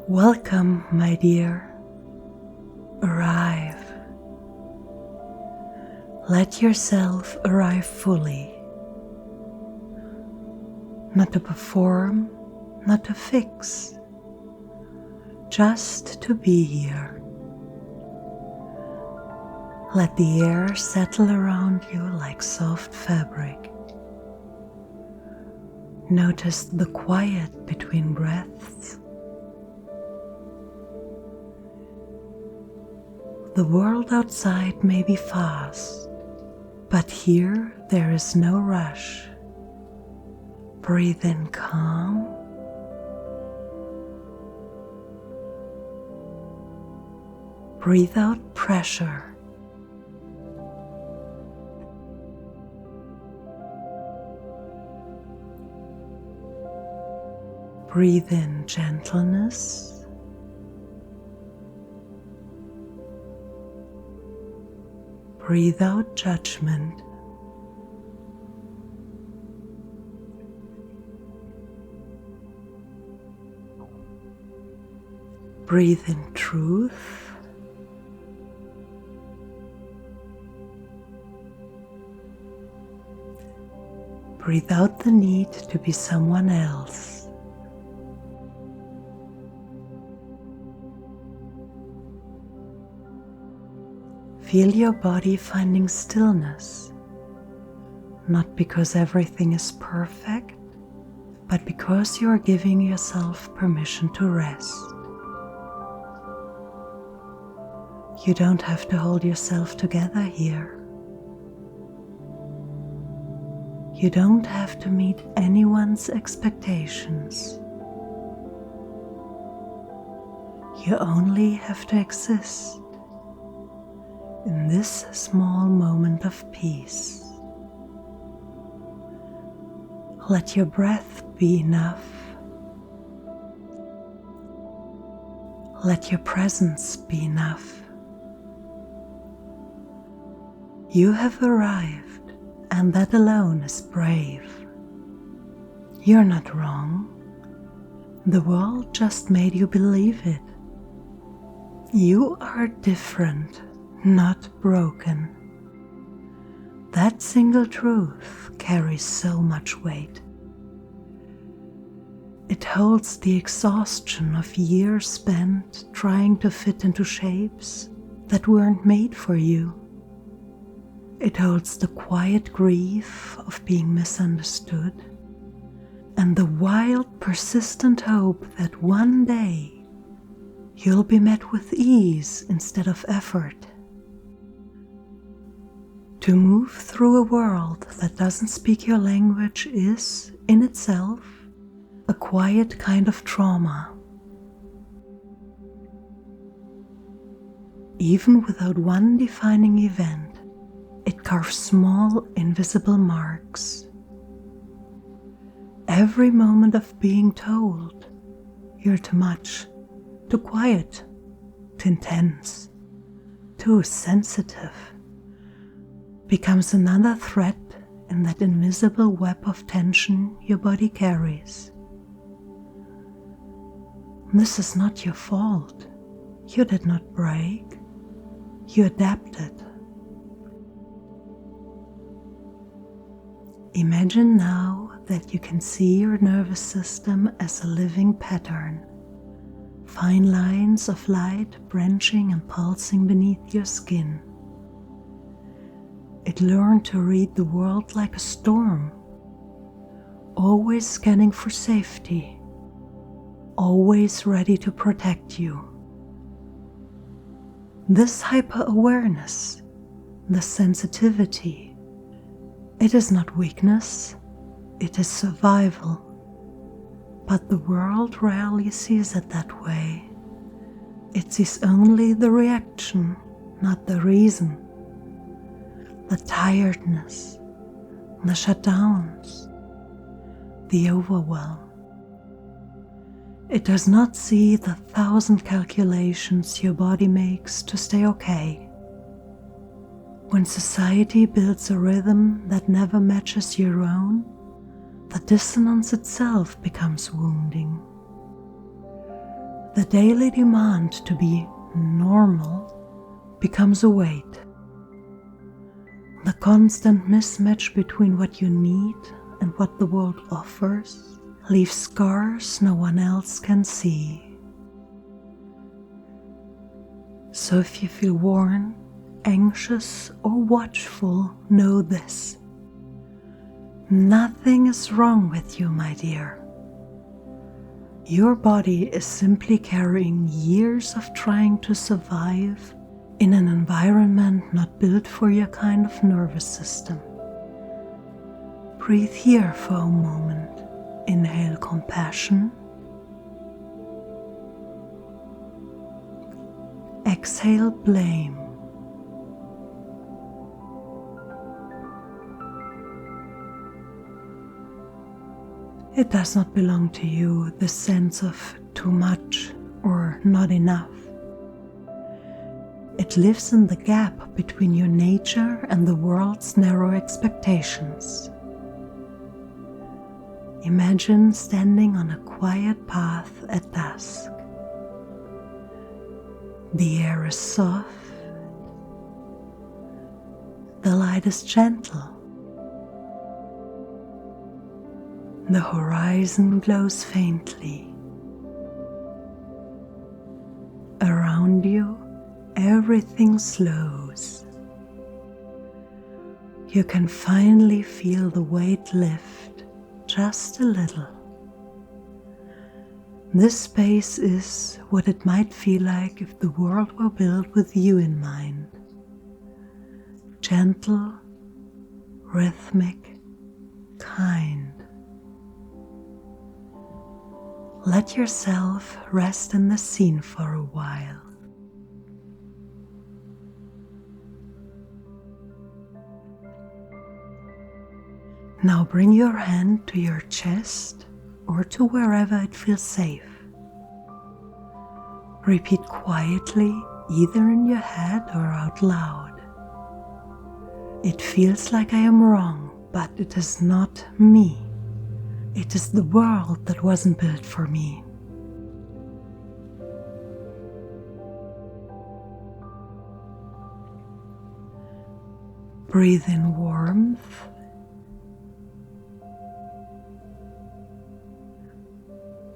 Welcome, my dear. Arrive. Let yourself arrive fully. Not to perform, not to fix, just to be here. Let the air settle around you like soft fabric. Notice the quiet between breaths. The world outside may be fast, but here there is no rush. Breathe in calm. Breathe out pressure. Breathe in gentleness. Breathe out judgment. Breathe in truth. Breathe out the need to be someone else. Feel your body finding stillness, not because everything is perfect, but because you are giving yourself permission to rest. You don't have to hold yourself together here. You don't have to meet anyone's expectations. You only have to exist in this small moment of peace. Let your breath be enough. Let your presence be enough. You have arrived, and that alone is brave. You're not wrong. The world just made you believe it. You are different, not broken. That single truth carries so much weight. It holds the exhaustion of years spent trying to fit into shapes that weren't made for you. It holds the quiet grief of being misunderstood and the wild, persistent hope that one day you'll be met with ease instead of effort. To move through a world that doesn't speak your language is, in itself, a quiet kind of trauma. Even without one defining event, it carves small, invisible marks. Every moment of being told, you're too much, too quiet, too intense, too sensitive, becomes another thread in that invisible web of tension your body carries. This is not your fault. You did not break. You adapted. Imagine now that you can see your nervous system as a living pattern. Fine lines of light branching and pulsing beneath your skin. It learned to read the world like a storm, always scanning for safety, always ready to protect you. This hyper-awareness, this sensitivity, it is not weakness, it is survival. But the world rarely sees it that way. It sees only the reaction, not the reason. The tiredness, the shutdowns, the overwhelm. It does not see the 1,000 calculations your body makes to stay okay. When society builds a rhythm that never matches your own, the dissonance itself becomes wounding. The daily demand to be normal becomes a weight. The constant mismatch between what you need and what the world offers leaves scars no one else can see. So if you feel worn, anxious, or watchful, know this: nothing is wrong with you, my dear. Your body is simply carrying years of trying to survive in an environment not built for your kind of nervous system. Breathe here for a moment. Inhale compassion. Exhale blame. It does not belong to you, the sense of too much or not enough. It lives in the gap between your nature and the world's narrow expectations. Imagine standing on a quiet path at dusk. The air is soft. The light is gentle. The horizon glows faintly. Around you, everything slows. You can finally feel the weight lift just a little. This space is what it might feel like if the world were built with you in mind. Gentle, rhythmic, kind. Let yourself rest in the scene for a while. Now bring your hand to your chest or to wherever it feels safe. Repeat quietly, either in your head or out loud. It feels like I am wrong, but it is not me. It is the world that wasn't built for me. Breathe in warmth.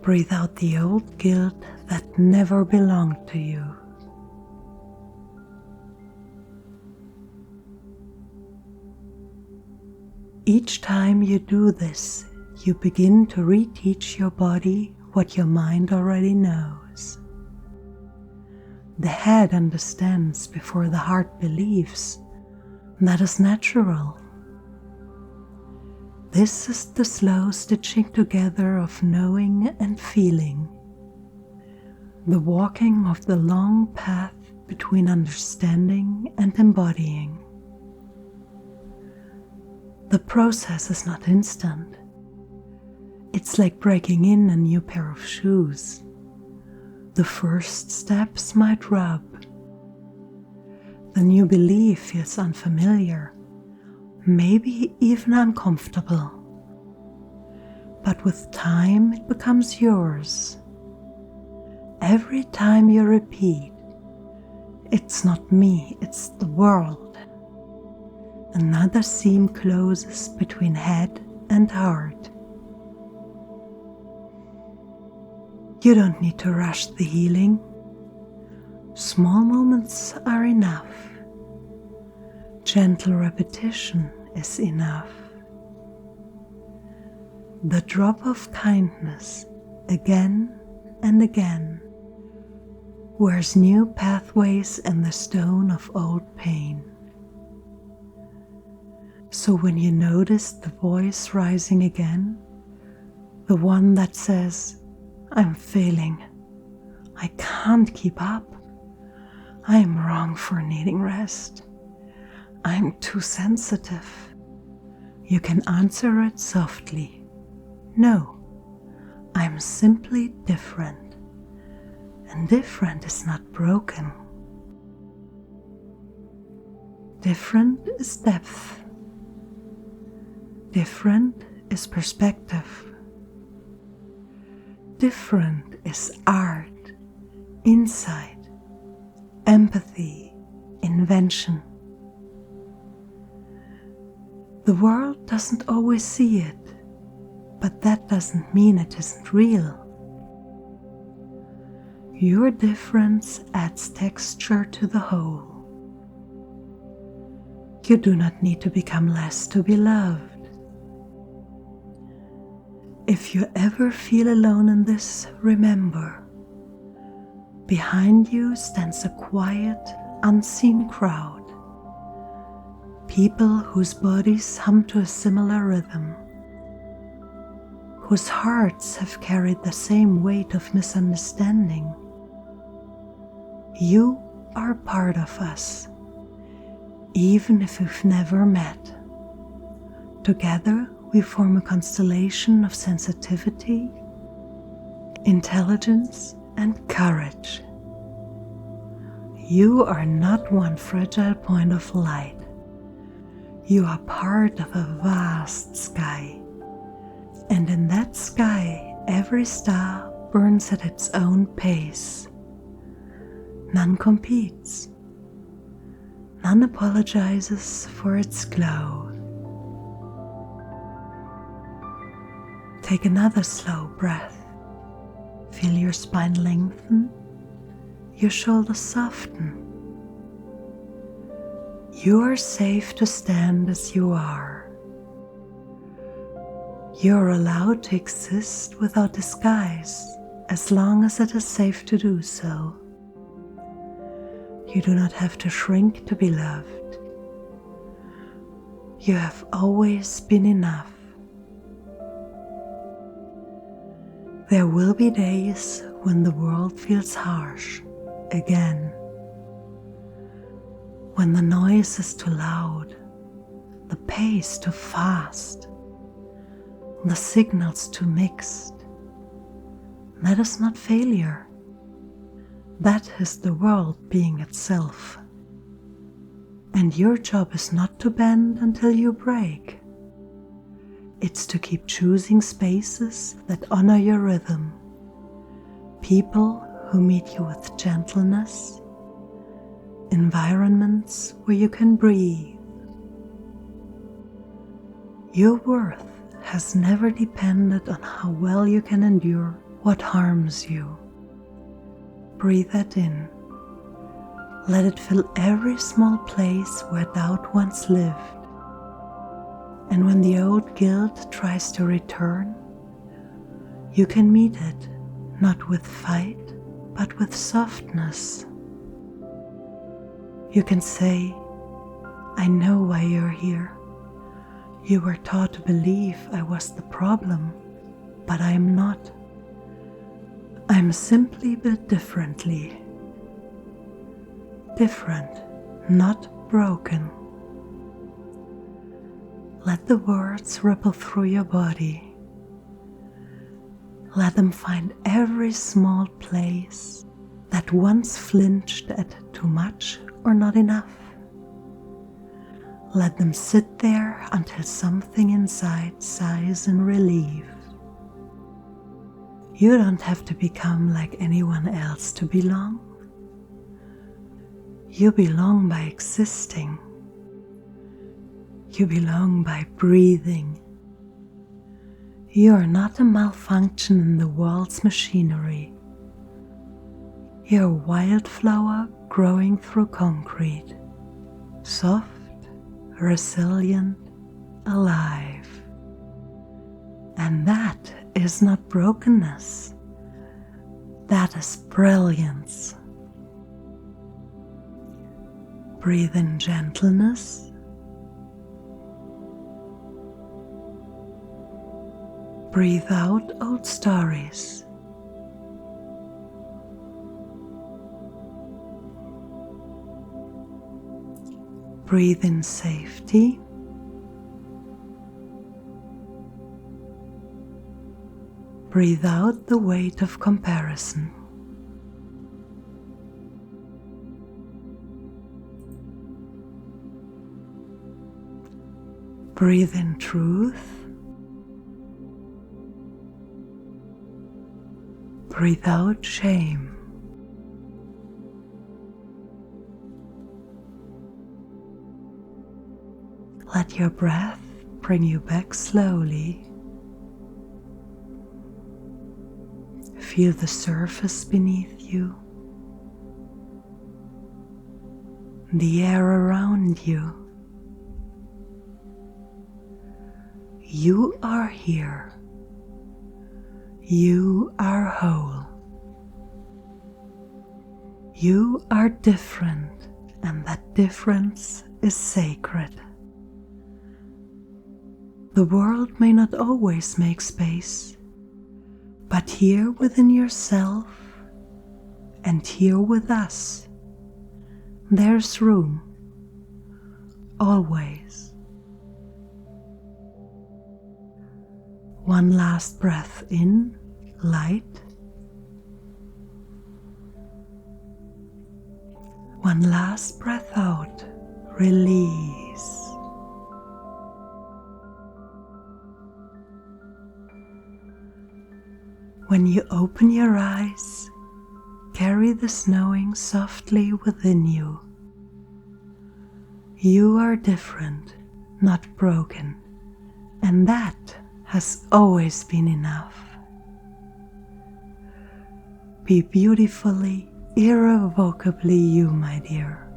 Breathe out the old guilt that never belonged to you. Each time you do this, you begin to reteach your body what your mind already knows. The head understands before the heart believes. That is natural. This is the slow stitching together of knowing and feeling, the walking of the long path between understanding and embodying. The process is not instant. It's like breaking in a new pair of shoes. The first steps might rub. The new belief feels unfamiliar, maybe even uncomfortable. But with time, it becomes yours. Every time you repeat, "It's not me, it's the world," another seam closes between head and heart. You don't need to rush the healing. Small moments are enough. Gentle repetition is enough. The drop of kindness again and again wears new pathways in the stone of old pain. So when you notice the voice rising again, the one that says, "I'm failing, I can't keep up, I'm wrong for needing rest, I'm too sensitive," you can answer it softly. "No, I'm simply different, and different is not broken. Different is depth. Different is perspective. Different is art insight, empathy, invention. The world doesn't always see it, but that doesn't mean it isn't real. Your difference adds texture to the whole. You do not need to become less to be loved. If you ever feel alone in this, remember, behind you stands a quiet, unseen crowd. People whose bodies hum to a similar rhythm, whose hearts have carried the same weight of misunderstanding. You are part of us, even if we've never met. Together we form a constellation of sensitivity, intelligence, and courage. You are not one fragile point of light. You are part of a vast sky, and in that sky every star burns at its own pace. None competes. None apologizes for its glow. Take another slow breath. Feel your spine lengthen, your shoulders soften. You are safe to stand as you are. You are allowed to exist without disguise, as long as it is safe to do so. You do not have to shrink to be loved. You have always been enough. There will be days when the world feels harsh again, when the noise is too loud, the pace too fast, the signals too mixed. That is not failure. That is the world being itself. And your job is not to bend until you break. It's to keep choosing spaces that honor your rhythm, people who meet you with gentleness, environments where you can breathe. Your worth has never depended on how well you can endure what harms you. Breathe that in. Let it fill every small place where doubt once lived. And when the old guilt tries to return, you can meet it not with fight, but with softness. You can say, I know why you're here. You were taught to believe I was the problem, but I am not. I'm simply built differently. Different, not broken. Let the words ripple through your body. Let them find every small place that once flinched at too much or not enough. Let them sit there until something inside sighs in relief. You don't have to become like anyone else to belong. You belong by existing. You belong by breathing. You are not a malfunction in the world's machinery. You're a wildflower growing through concrete, soft, resilient, alive. And that is not brokenness. That is brilliance. Breathe in gentleness. Breathe out old stories. Breathe in safety. Breathe out the weight of comparison. Breathe in truth. Breathe out shame. Let your breath bring you back slowly. Feel the surface beneath you, the air around you. You are here. You are whole. You are different, and that difference is sacred. The world may not always make space, but here within yourself and here with us, there's room, always. One last breath in, light. One last breath out, release. When you open your eyes, carry this knowing softly within you. You are different, not broken, and that has always been enough. Be beautifully, irrevocably you, my dear.